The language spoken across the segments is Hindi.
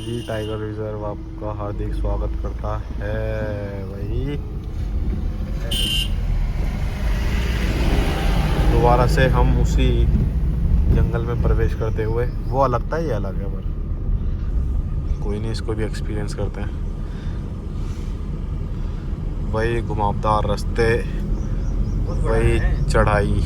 जी टाइगर रिजर्व आपका हार्दिक स्वागत करता है भाई। दोबारा से हम उसी जंगल में प्रवेश करते हुए, वो अलग था ये अलग है, पर कोई नहीं, इसको भी एक्सपीरियंस करते हैं। वही घुमावदार रास्ते, वही चढ़ाई।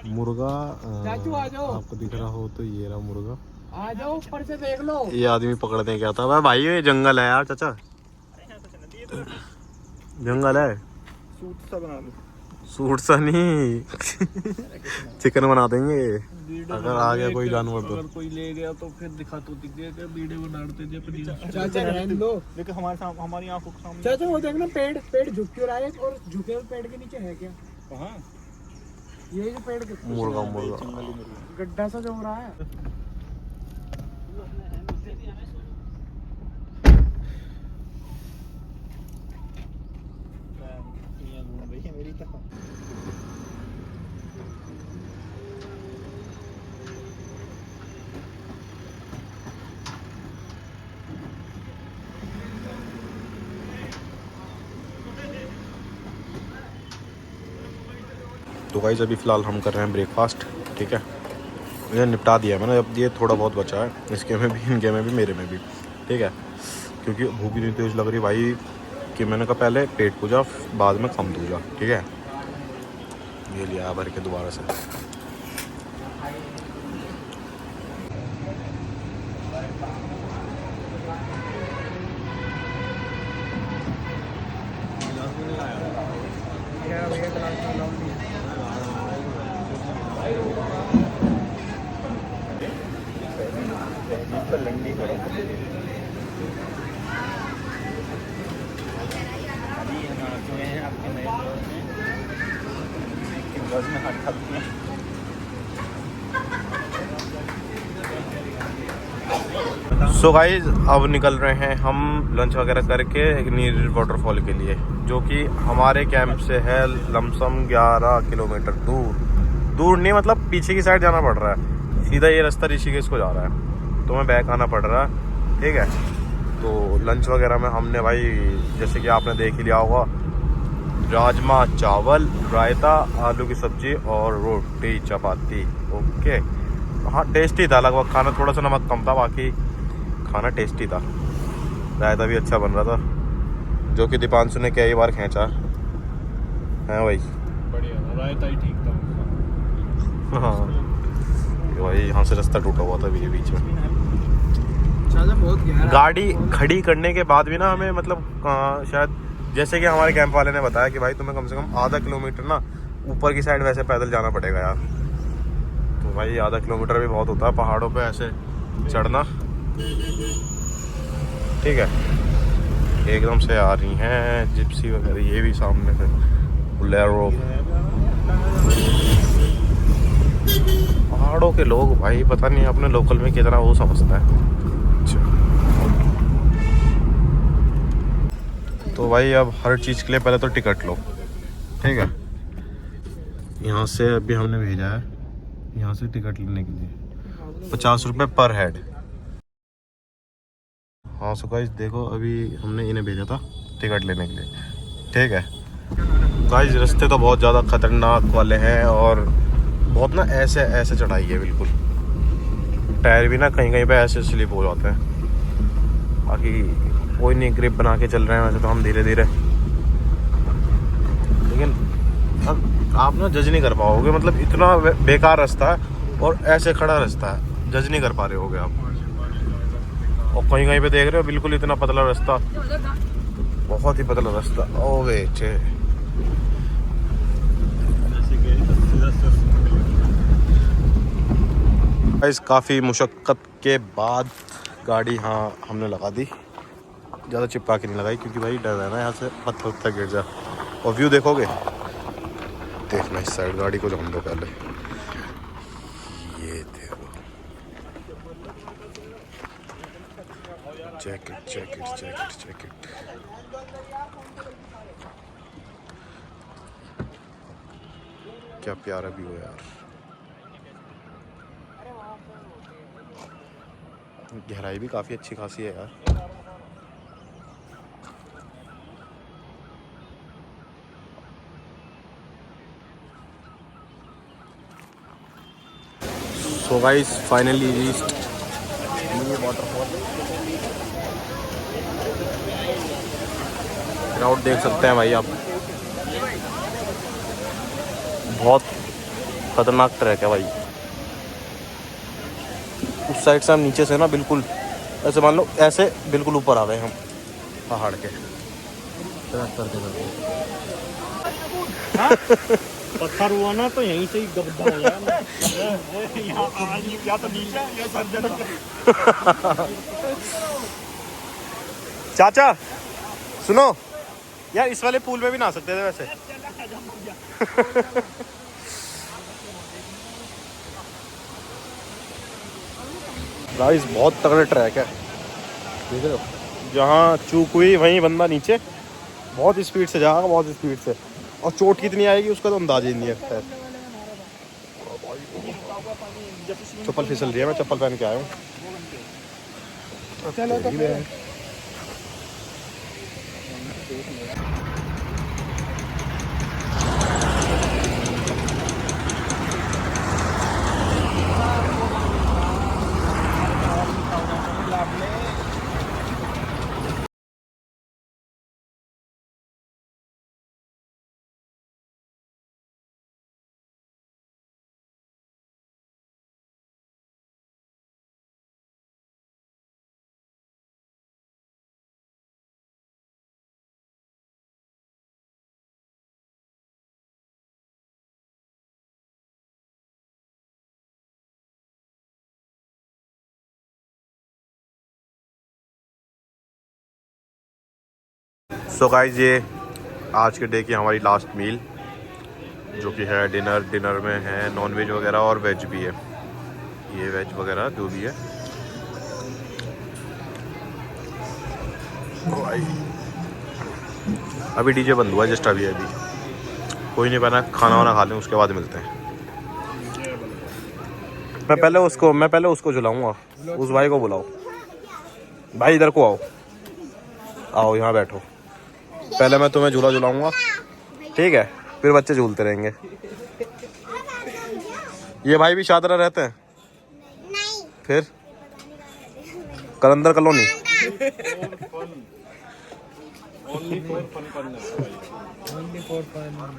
मुर्गा आपको दिख रहा हो तो ये रहा मुर्गा। आ जाओ ऊपर से देख लो। ये आदमी पकड़ने क्या था भाई? ये जंगल है यार चाचा, जंगल है। सूट सा बना लो। सूट सा नहीं चिकन बना देंगे अगर आ गया कोई जानवर तो। अगर कोई ले गया तो फिर दिखा तो दिखेगा, वीडियो बनाते थे। चाचा रहने दो, लेकिन हमारी आंखों के सामने। चाचा वो देखना, पेड़ झुक क्यों रहा है, और झुके हुए पेड़ के नीचे है क्या? कहाँ? ये जो पेड़ के मुर्गा गड्ढा सा जो हो रहा है। तो गाइस अभी फ़िलहाल हम कर रहे हैं ब्रेकफास्ट, ठीक है। ये निपटा दिया मैंने, अब ये थोड़ा बहुत बचा है, इसके में भी, इनके में भी, मेरे में भी, ठीक है। क्योंकि भूख इतनी तेज़ लग रही भाई कि मैंने कहा पहले पेट पूजा बाद में कम दूजा, ठीक है। ये लिया भर के दोबारा से। सो गाइज अब निकल रहे हैं हम लंच वगैरह करके नीर वाटरफॉल के लिए, जो कि हमारे कैंप से है लमसम 11 किलोमीटर दूर नहीं, मतलब पीछे की साइड जाना पड़ रहा है। सीधा ये रास्ता ऋषिकेश को जा रहा है, तो हमें बैक आना पड़ रहा है, ठीक है। तो लंच वगैरह में हमने भाई, जैसे कि आपने देख ही लिया होगा, राजमा चावल, रायता, आलू की सब्जी और रोटी चपाती। ओके, हाँ टेस्टी था लगभग खाना, थोड़ा सा नमक कम था, बाकी खाना टेस्टी था। रायता भी अच्छा बन रहा था, जो कि दीपांशु ने कई बार खींचा है भाई। बढ़िया, रायता ही ठीक था। हाँ वही, यहाँ से रास्ता टूटा हुआ था बीच में। गाड़ी खड़ी करने के बाद भी ना हमें, मतलब शायद जैसे कि हमारे कैंप वाले ने बताया कि भाई तुम्हें कम से कम आधा किलोमीटर ना ऊपर की साइड वैसे पैदल जाना पड़ेगा यार। तो भाई आधा किलोमीटर भी बहुत होता है पहाड़ों पे ऐसे चढ़ना, ठीक है। एकदम से आ रही हैं जिप्सी वगैरह, ये भी सामने से बोलेरो। पहाड़ों के लोग भाई पता नहीं अपने लोकल में कितना वो समझता है। तो भाई अब हर चीज़ के लिए पहले तो टिकट लो, ठीक है। यहाँ से अभी हमने भेजा है, यहाँ से टिकट लेने के लिए 50 रुपये पर हेड। हाँ सो गाइस देखो, अभी हमने इन्हें भेजा था टिकट लेने के लिए, ठीक है। गाइस रास्ते तो बहुत ज़्यादा ख़तरनाक वाले हैं, और बहुत ना ऐसे चढ़ाई है बिल्कुल, टायर भी ना कहीं कहीं पे ऐसे स्लिप हो जाते हैं। बाकी कोई नहीं, ग्रिप बना के चल रहे हैं वैसे तो हम धीरे धीरे, लेकिन अब आप ना जज नहीं कर पाओगे, मतलब इतना बेकार रास्ता है और ऐसे खड़ा रास्ता है, जज नहीं कर पा रहे होगे आप। और कहीं कहीं पे देख रहे हो बिल्कुल इतना पतला रास्ता, बहुत ही पतला रास्ता। ओ बेचे इस काफ़ी मुशक्क़त के बाद गाड़ी हाँ हमने लगा दी। ज़्यादा चिपका के नहीं लगाई क्योंकि भाई डर है ना यहाँ से पत्थर उत्थर गिर जा। और व्यू देखोगे, देखना इस साइड गाड़ी को जान दो पहले, ये देखो जैकेट। क्या प्यारा व्यू है यार। गहराई भी काफ़ी अच्छी खासी है यार। सो गाइस फाइनली रीच्ड नीर वाटरफॉल। क्राउड देख सकते हैं भाई आप, बहुत खतरनाक ट्रैक है भाई। उस साइड से हम नीचे से ना बिल्कुल ऐसे मान लो ऐसे बिल्कुल ऊपर आ गए हम पहाड़ के ट्रैक करते करते। पत्थर हुआ ना तो यहीं से ही गड्ढा हो जाएगा। या तो नीचे या सर्जन। चाचा सुनो यार, इस वाले पूल में भी नहा सकते थे वैसे। गाइस बहुत तगड़े ट्रैक है, देख रहे हो। जहाँ चूक हुई वहीं बंदा नीचे बहुत स्पीड से जाएगा, बहुत स्पीड से, और चोट कितनी आएगी उसका तो अंदाजा ही नहीं है। चप्पल फिसल रही है, मैं चप्पल पहन के आया हूँ। चलो तो सो गाइस ये आज के डे की हमारी लास्ट मील जो कि है डिनर। डिनर में है नॉन वेज वगैरह और वेज भी है, ये वेज वगैरह जो भी है। अभी डीजे बंद हुआ जस्ट अभी कोई नहीं बना, खाना वाना खा लें उसके बाद मिलते हैं। मैं पहले उसको झुलाऊंगा, उस भाई को बुलाओ। भाई इधर को आओ, आओ यहाँ बैठो। पहले मैं तुम्हें झूला झुलाऊंगा, ठीक है, फिर बच्चे झूलते रहेंगे। ये भाई भी शादरा रहते हैं? नहीं। फिर कलंदर कॉलोनी।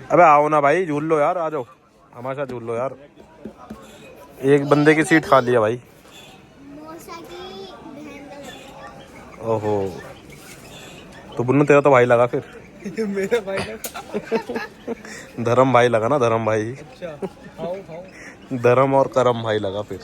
अबे आओ ना भाई, झूल लो यार, आ जाओ हमारे साथ झूल लो यार। एक बंदे की सीट खाली है भाई। ओहो, तो बुन्नू तेरा तो भाई लगा फिर। मेरा भाई लगा। धर्म भाई लगा ना, धर्म भाई। अच्छा, धर्म और करम भाई लगा फिर।